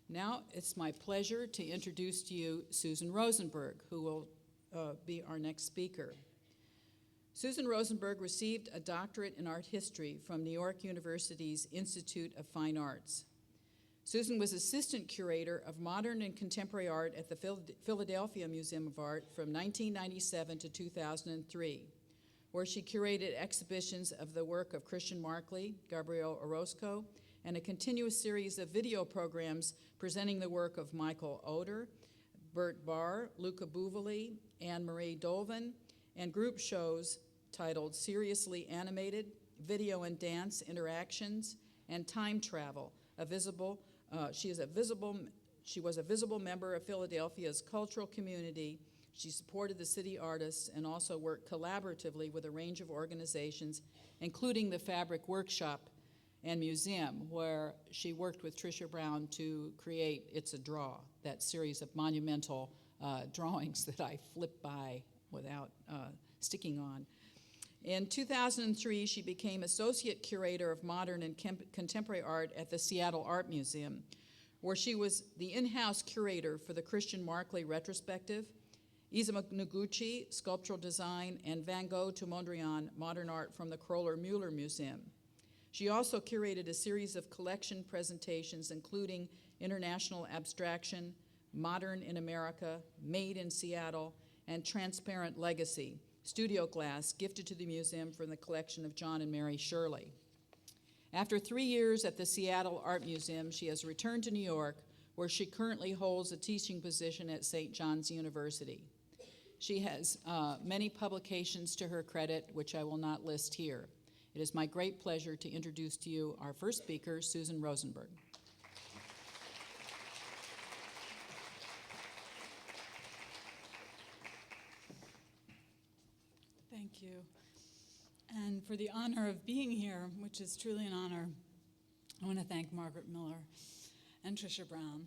Now it's my pleasure to introduce to you Susan Rosenberg, who will be our next speaker. Susan Rosenberg received a doctorate in art history from New York University's Institute of Fine Arts. Susan was assistant curator of modern and contemporary art at the Philadelphia Museum of Art from 1997 to 2003, where she curated exhibitions of the work of Christian Markley, Gabriel Orozco, and a continuous series of video programs presenting the work of Michael Oder, Bert Barr, Luca Buvoli, Anne-Marie Dolvin, and group shows titled Seriously Animated, Video and Dance Interactions, and Time Travel, she was a visible member of Philadelphia's cultural community. She supported the city artists and also worked collaboratively with a range of organizations, including the Fabric Workshop and Museum, where she worked with Trisha Brown to create It's a Draw, that series of monumental drawings that I flipped by without sticking on. In 2003, she became Associate Curator of Modern and Contemporary Art at the Seattle Art Museum, where she was the in-house curator for the Christian Markley Retrospective, Isama Noguchi, Sculptural Design, and Van Gogh to Mondrian, Modern Art from the Kroller-Müller Museum. She also curated a series of collection presentations, including International Abstraction, Modern in America, Made in Seattle, and Transparent Legacy, Studio Glass, gifted to the museum from the collection of John and Mary Shirley. After 3 years at the Seattle Art Museum, she has returned to New York, where she currently holds a teaching position at St. John's University. She has many publications to her credit, which I will not list here. It is my great pleasure to introduce to you our first speaker, Susan Rosenberg. Thank you. And for the honor of being here, which is truly an honor, I want to thank Margaret Miller and Trisha Brown,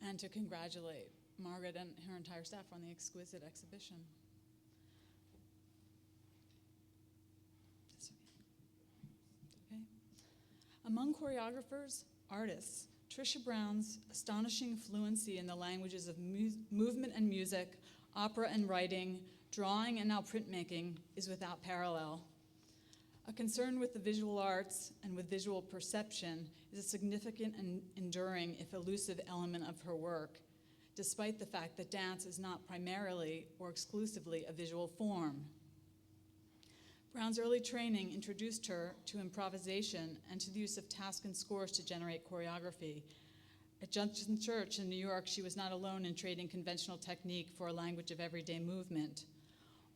and to congratulate Margaret and her entire staff on the exquisite exhibition. Okay. Among choreographers, artists, Trisha Brown's astonishing fluency in the languages of movement and music, opera and writing, drawing and now printmaking is without parallel. A concern with the visual arts and with visual perception is a significant and enduring, if elusive, element of her work, despite the fact that dance is not primarily or exclusively a visual form. Brown's early training introduced her to improvisation and to the use of task and scores to generate choreography. At Judson Church in New York, she was not alone in trading conventional technique for a language of everyday movement.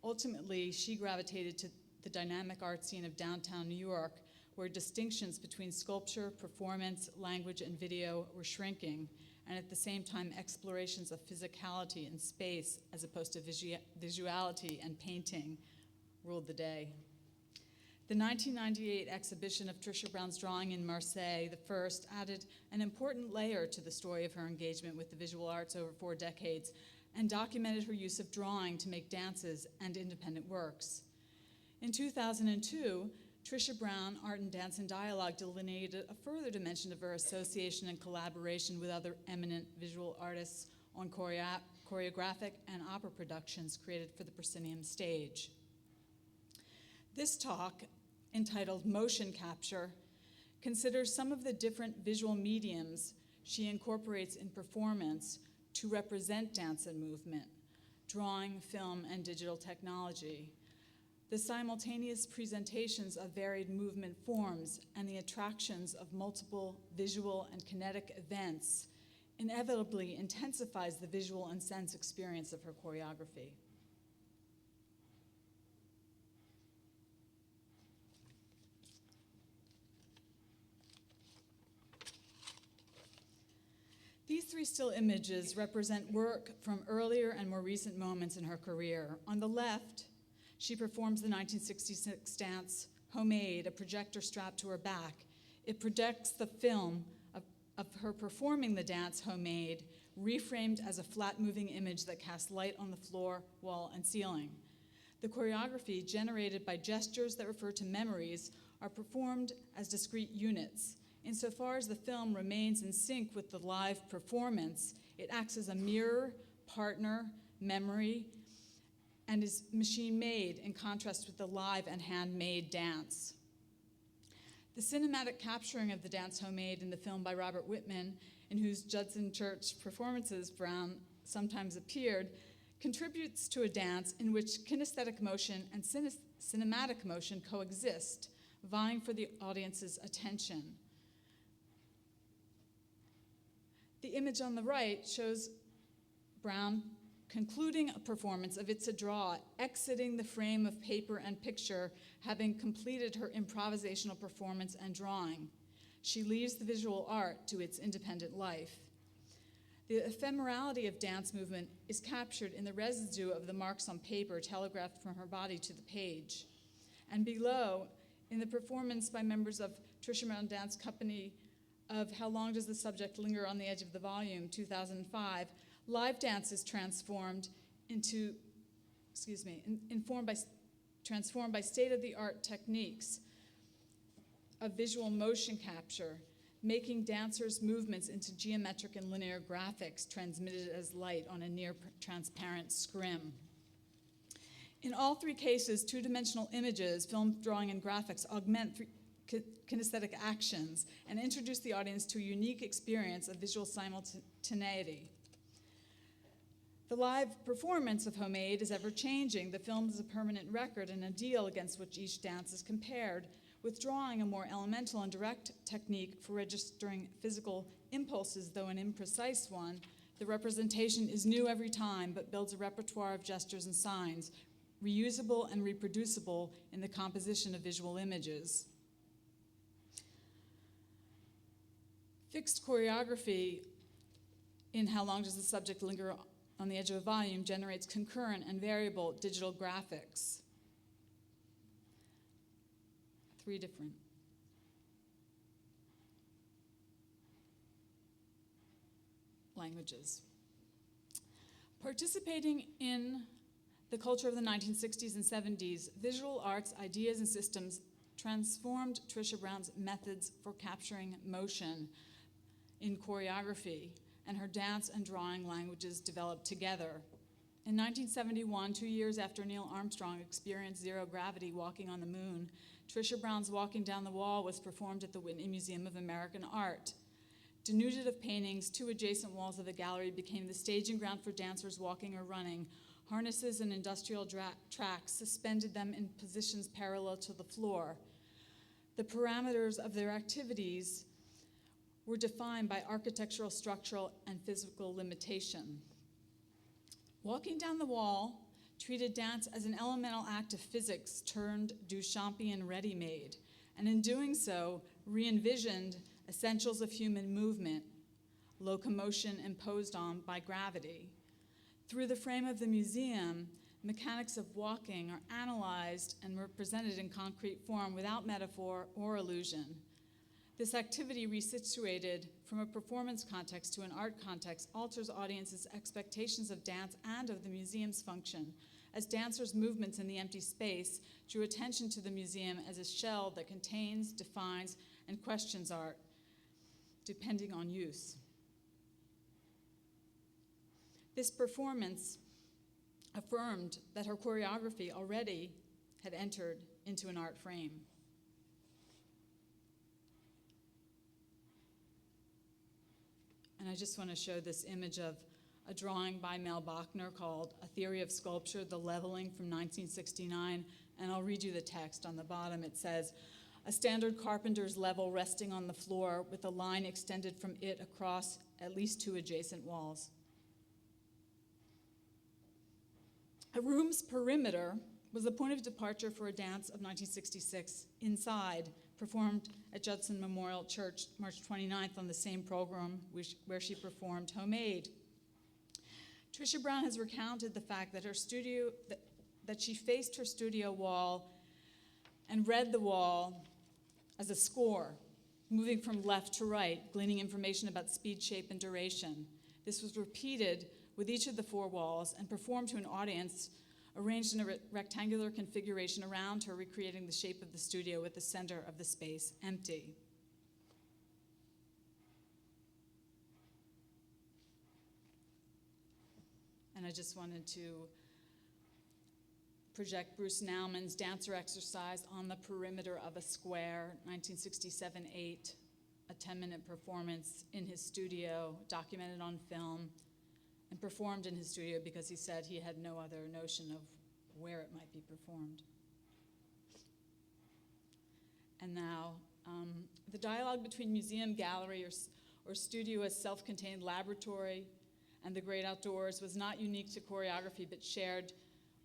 Ultimately, she gravitated to the dynamic art scene of downtown New York, where distinctions between sculpture, performance, language, and video were shrinking, and at the same time, explorations of physicality and space, as opposed to visuality and painting, ruled the day. The 1998 exhibition of Trisha Brown's drawing in Marseille, the first, added an important layer to the story of her engagement with the visual arts over 4 decades, and documented her use of drawing to make dances and independent works. In 2002, Trisha Brown, Art and Dance and Dialogue, delineated a further dimension of her association and collaboration with other eminent visual artists on choreographic and opera productions created for the proscenium stage. This talk, entitled Motion Capture, considers some of the different visual mediums she incorporates in performance to represent dance and movement, drawing, film, and digital technology, the simultaneous presentations of varied movement forms, and the attractions of multiple visual and kinetic events inevitably intensifies the visual and sense experience of her choreography. These 3 still images represent work from earlier and more recent moments in her career. On the left, she performs the 1966 dance Homemade, a projector strapped to her back. It projects the film of her performing the dance Homemade, reframed as a flat moving image that casts light on the floor, wall, and ceiling. The choreography, generated by gestures that refer to memories, are performed as discrete units, Insofar as the film remains in sync with the live performance, it acts as a mirror, partner, memory, and is machine-made in contrast with the live and handmade dance. The cinematic capturing of the dance Homemade in the film by Robert Whitman, in whose Judson Church performances Brown sometimes appeared, contributes to a dance in which kinesthetic motion and cinematic motion coexist, vying for the audience's attention. The image on the right shows Brown concluding a performance of It's a Draw, exiting the frame of paper and picture, having completed her improvisational performance and drawing. She leaves the visual art to its independent life. The ephemerality of dance movement is captured in the residue of the marks on paper telegraphed from her body to the page. And below, in the performance by members of Trisha Brown Dance Company of How Long Does the Subject Linger on the Edge of the Volume, 2005, live dance is transformed by state-of-the-art techniques of visual motion capture, making dancers' movements into geometric and linear graphics transmitted as light on a near-transparent scrim. In all three cases, two-dimensional images, film, drawing, and graphics augment kinesthetic actions and introduce the audience to a unique experience of visual simultaneity. The live performance of Homemade is ever-changing. The film is a permanent record and a deal against which each dance is compared, with drawing a more elemental and direct technique for registering physical impulses, though an imprecise one. The representation is new every time, but builds a repertoire of gestures and signs, reusable and reproducible in the composition of visual images. Fixed choreography in How Long Does the Subject Linger on the Edge of a Volume generates concurrent and variable digital graphics. Three different. Languages. Participating in the culture of the 1960s and 70s, visual arts ideas and systems transformed Trisha Brown's methods for capturing motion in choreography, and her dance and drawing languages developed together. In 1971, 2 years after Neil Armstrong experienced zero gravity walking on the moon, Trisha Brown's Walking Down the Wall was performed at the Whitney Museum of American Art. Denuded of paintings, two adjacent walls of the gallery became the staging ground for dancers walking or running. Harnesses and industrial tracks suspended them in positions parallel to the floor. The parameters of their activities were defined by architectural, structural, and physical limitation. Walking Down the Wall treated dance as an elemental act of physics turned Duchampian ready-made, and in doing so, re-envisioned essentials of human movement, locomotion imposed on by gravity. Through the frame of the museum, mechanics of walking are analyzed and represented in concrete form without metaphor or illusion. This activity, resituated from a performance context to an art context, alters audiences' expectations of dance and of the museum's function, as dancers' movements in the empty space drew attention to the museum as a shell that contains, defines, and questions art, depending on use. This performance affirmed that her choreography already had entered into an art frame. And I just want to show this image of a drawing by Mel Bachner called A Theory of Sculpture, The Leveling from 1969. And I'll read you the text on the bottom. It says, a standard carpenter's level resting on the floor with a line extended from it across at least two adjacent walls. A room's perimeter was the point of departure for a dance of 1966, Inside, performed at Judson Memorial Church March 29th on the same program where she performed Homemade. Trisha Brown has recounted the fact that that she faced her studio wall and read the wall as a score, moving from left to right, gleaning information about speed, shape, and duration. This was repeated with each of the four walls and performed to an audience arranged in a rectangular configuration around her, recreating the shape of the studio with the center of the space empty. And I just wanted to project Bruce Naumann's dancer exercise on the perimeter of a square, 1967-8, a 10-minute performance in his studio, documented on film, and performed in his studio because he said he had no other notion of where it might be performed. And now, the dialogue between museum, gallery, or studio as self-contained laboratory and the great outdoors was not unique to choreography, but shared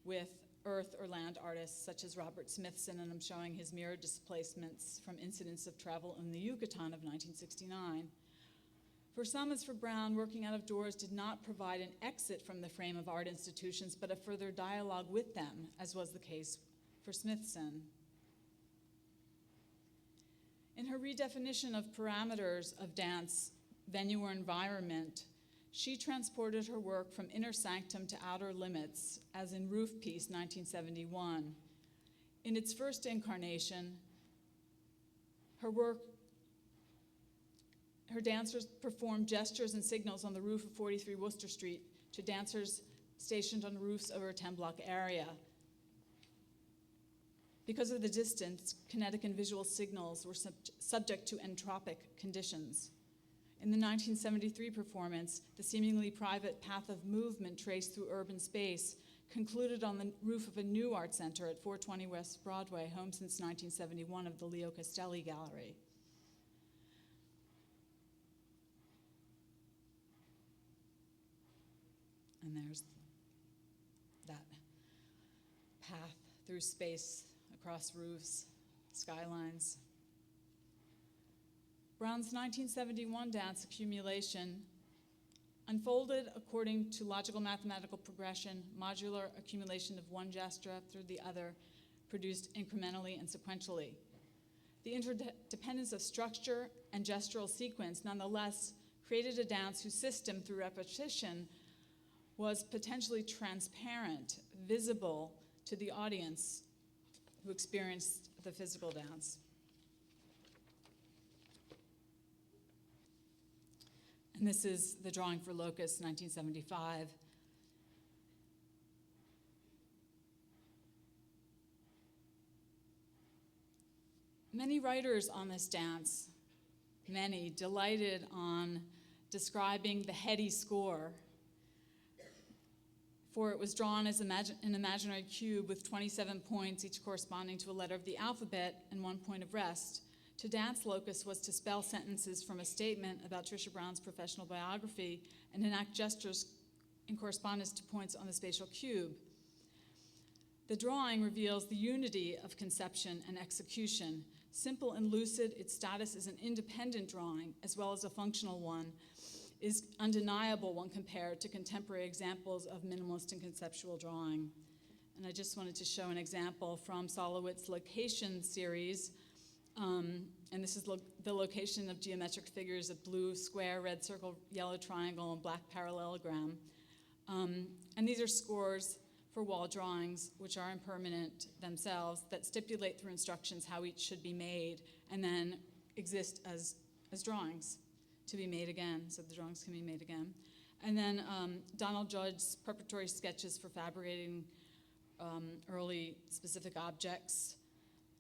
with earth or land artists such as Robert Smithson, and I'm showing his mirror displacements from incidents of travel in the Yucatan of 1969. For some, as for Brown, working out of doors did not provide an exit from the frame of art institutions, but a further dialogue with them, as was the case for Smithson. In her redefinition of parameters of dance, venue or environment, she transported her work from inner sanctum to outer limits, as in Roof Piece, 1971. In its first incarnation, her dancers performed gestures and signals on the roof of 43 Worcester Street to dancers stationed on roofs over a 10-block area. Because of the distance, kinetic and visual signals were subject to entropic conditions. In the 1973 performance, the seemingly private path of movement traced through urban space concluded on the roof of a new art center at 420 West Broadway, home since 1971 of the Leo Castelli Gallery. And there's that path through space, across roofs, skylines. Brown's 1971 dance accumulation unfolded according to logical mathematical progression, modular accumulation of one gesture after the other, produced incrementally and sequentially. The interdependence of structure and gestural sequence nonetheless created a dance whose system, through repetition, was potentially transparent, visible to the audience who experienced the physical dance. And this is the drawing for Locust, 1975. Many writers on this dance, many, delighted on describing the heady score, for it was drawn as an imaginary cube with 27 points, each corresponding to a letter of the alphabet and 1 point of rest. To dance Locust was to spell sentences from a statement about Trisha Brown's professional biography and enact gestures in correspondence to points on the spatial cube. The drawing reveals the unity of conception and execution. Simple and lucid, its status as an independent drawing, as well as a functional one, is undeniable when compared to contemporary examples of minimalist and conceptual drawing. And I just wanted to show an example from Solowitz's Location series. And this is the location of geometric figures of blue square, red circle, yellow triangle, and black parallelogram. And these are scores for wall drawings, which are impermanent themselves, that stipulate through instructions how each should be made, and then exist as drawings to be made again, so the drawings can be made again. And then Donald Judd's preparatory sketches for fabricating early specific objects.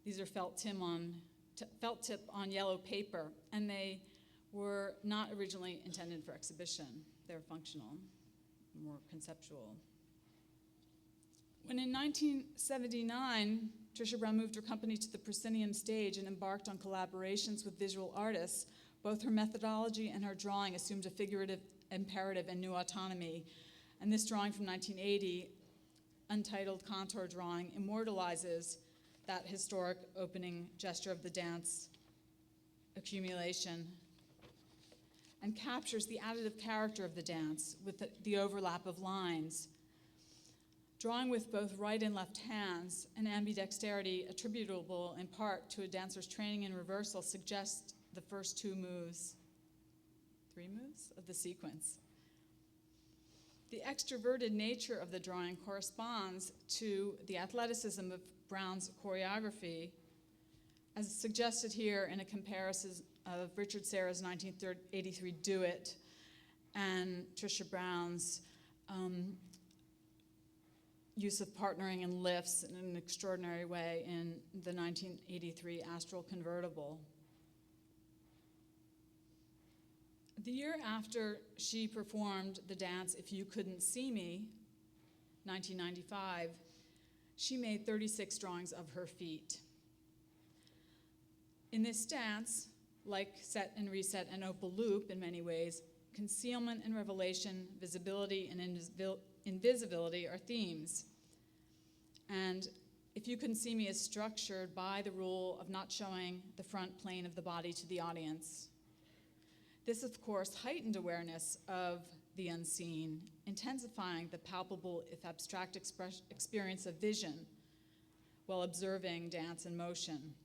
These are felt tip on yellow paper, and they were not originally intended for exhibition. They're functional, more conceptual. When in 1979, Trisha Brown moved her company to the proscenium stage and embarked on collaborations with visual artists, both her methodology and her drawing assumed a figurative imperative and new autonomy. And this drawing from 1980, untitled contour drawing, immortalizes that historic opening gesture of the dance accumulation and captures the additive character of the dance with the overlap of lines. Drawing with both right and left hands, an ambidexterity attributable in part to a dancer's training in reversal, suggests the first three moves of the sequence. The extroverted nature of the drawing corresponds to the athleticism of Brown's choreography, as suggested here in a comparison of Richard Serra's 1983 Do It and Trisha Brown's use of partnering and lifts in an extraordinary way in the 1983 Astral convertible. The year after she performed the dance If You Couldn't See Me, 1995, she made 36 drawings of her feet. In this dance, like Set and Reset and Opal Loop in many ways, concealment and revelation, visibility and invisibility are themes. And If You Couldn't See Me is structured by the rule of not showing the front plane of the body to the audience. This, of course, heightened awareness of the unseen, intensifying the palpable, if abstract, experience of vision while observing dance and motion.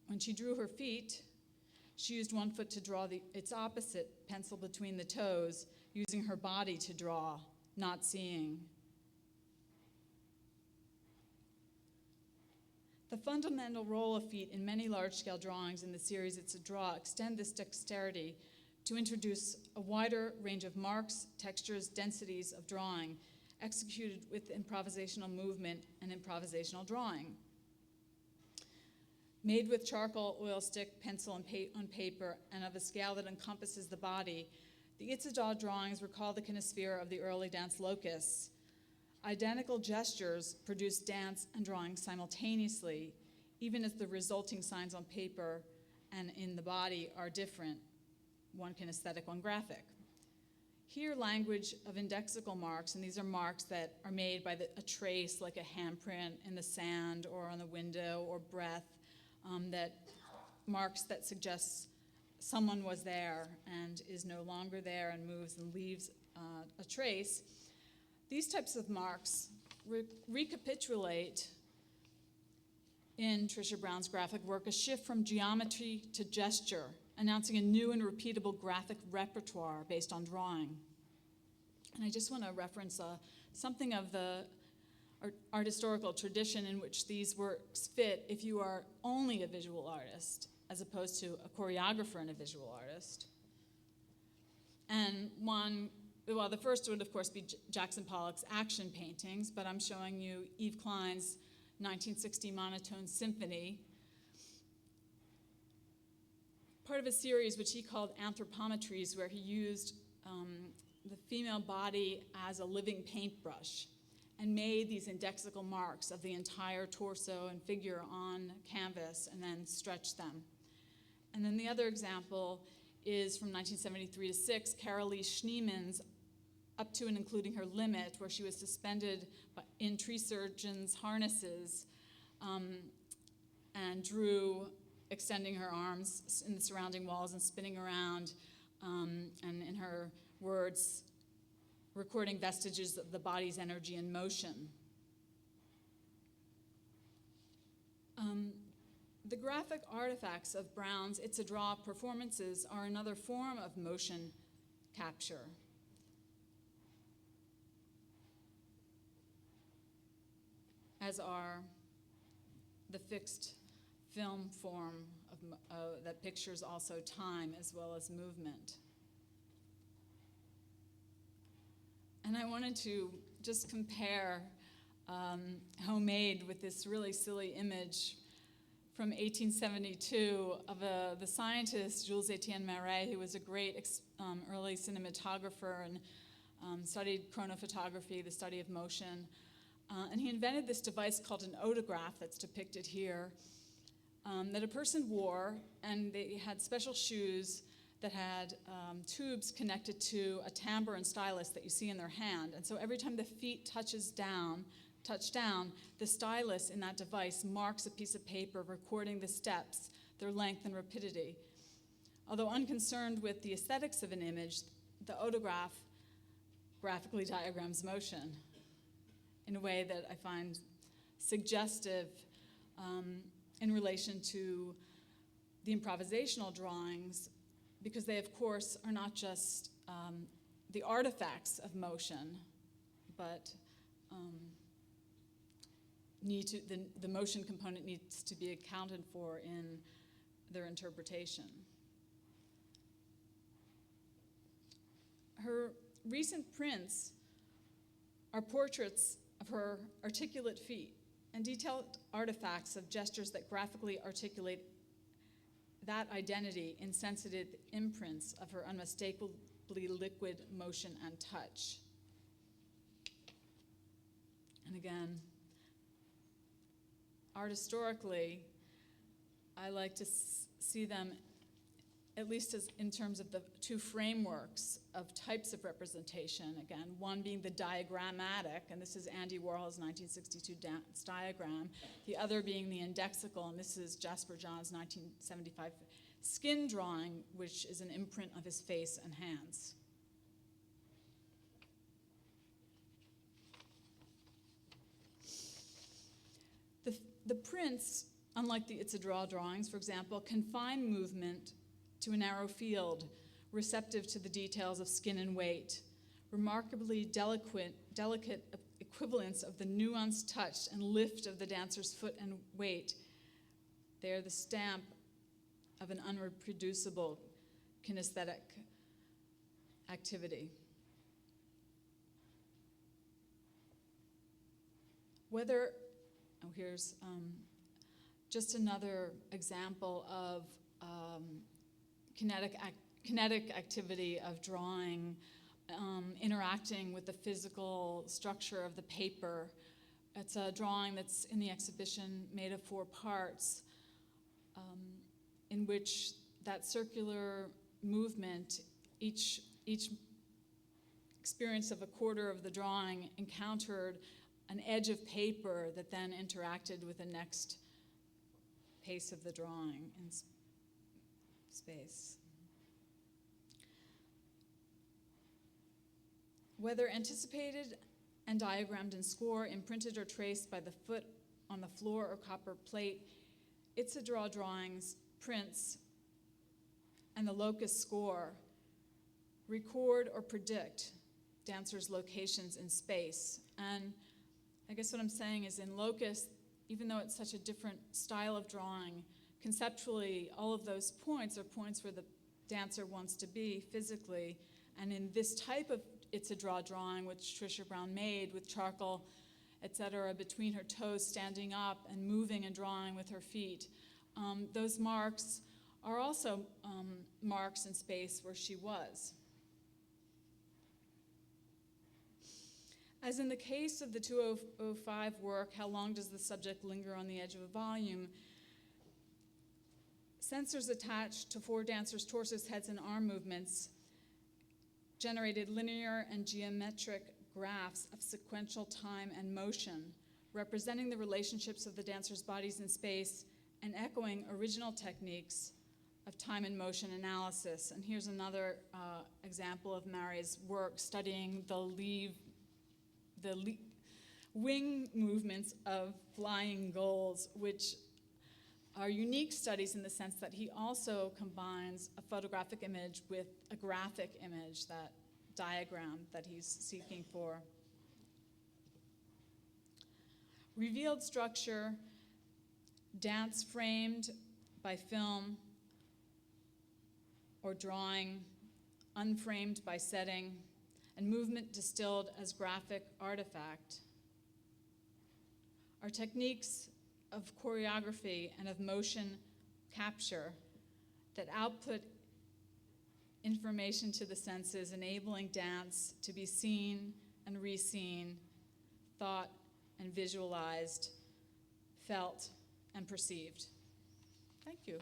When she drew her feet, she used one foot to draw its opposite, pencil between the toes, using her body to draw, not seeing. The fundamental role of feet in many large-scale drawings in the series It's a Draw extend this dexterity to introduce a wider range of marks, textures, densities of drawing, executed with improvisational movement and improvisational drawing. Made with charcoal, oil stick, pencil, and on paper, and of a scale that encompasses the body, the It's a Draw drawings recall the kinesphere of the early dance locus. Identical gestures produce dance and drawing simultaneously, even as the resulting signs on paper and in the body are different, one kinesthetic, one graphic. Here, language of indexical marks, and these are marks that are made by a trace, like a handprint in the sand or on the window, or breath, marks that suggests someone was there and is no longer there and moves and leaves a trace. These types of marks recapitulate in Trisha Brown's graphic work a shift from geometry to gesture, announcing a new and repeatable graphic repertoire based on drawing. And I just want to reference something of the art historical tradition in which these works fit if you are only a visual artist, as opposed to a choreographer and a visual artist. And the first would, of course, be Jackson Pollock's action paintings, but I'm showing you Yves Klein's 1960 monotone symphony, part of a series which he called Anthropometries, where he used the female body as a living paintbrush and made these indexical marks of the entire torso and figure on canvas and then stretched them. And then the other example is from 1973 to 6, Carolee Schneemann's Up to and Including Her Limit, where she was suspended in tree surgeons' harnesses and drew extending her arms in the surrounding walls and spinning around, and in her words, recording vestiges of the body's energy and motion. The graphic artifacts of Brown's It's a Draw performances are another form of motion capture. As are the fixed film form that pictures also time as well as movement. And I wanted to just compare Homemade with this really silly image from 1872 of the scientist Jules Etienne Marais, who was a great early cinematographer and studied chronophotography, the study of motion. And he invented this device called an otograph that's depicted here, that a person wore, and they had special shoes that had tubes connected to a timbre and stylus that you see in their hand. And so every time the feet touch down, the stylus in that device marks a piece of paper recording the steps, their length and rapidity. Although unconcerned with the aesthetics of an image, the otograph graphically diagrams motion in a way that I find suggestive in relation to the improvisational drawings, because they, of course, are not just the artifacts of motion, but the motion component needs to be accounted for in their interpretation. Her recent prints are portraits of her articulate feet and detailed artifacts of gestures that graphically articulate that identity in sensitive imprints of her unmistakably liquid motion and touch. And again, art historically, I like to see them at least as in terms of the two frameworks of types of representation. Again, one being the diagrammatic, and this is Andy Warhol's 1962 dance diagram. The other being the indexical, and this is Jasper John's 1975 skin drawing, which is an imprint of his face and hands. The prints, unlike the It's a Draw drawings, for example, confine movement to a narrow field, receptive to the details of skin and weight, remarkably delicate equivalence of the nuanced touch and lift of the dancer's foot and weight. They are the stamp of an unreproducible kinesthetic activity. Here's just another example of kinetic activity of drawing, interacting with the physical structure of the paper. It's a drawing that's in the exhibition made of 4 parts, in which that circular movement, each experience of a quarter of the drawing encountered an edge of paper that then interacted with the next pace of the drawing in space. Whether anticipated and diagrammed in score, imprinted or traced by the foot on the floor or copper plate, It's a Draw drawings, prints, and the locus score record or predict dancers' locations in space. And I guess what I'm saying is in locus, even though it's such a different style of drawing, conceptually, all of those points are points where the dancer wants to be physically. And in this type of It's a Draw drawing, which Trisha Brown made with charcoal, etc., between her toes standing up and moving and drawing with her feet, those marks are also marks in space where she was. As in the case of the 2005 work, How Long Does the Subject Linger on the Edge of a Volume?, sensors attached to 4 dancers' torsos, heads, and arm movements generated linear and geometric graphs of sequential time and motion, representing the relationships of the dancers' bodies in space and echoing original techniques of time and motion analysis. And here's another example of Mary's work studying the wing movements of flying gulls, which are unique studies in the sense that he also combines a photographic image with a graphic image, that diagram that he's seeking for. Revealed structure, dance framed by film or drawing, unframed by setting, and movement distilled as graphic artifact are techniques of choreography and of motion capture that output information to the senses, enabling dance to be seen and re-seen, thought and visualized, felt and perceived. Thank you.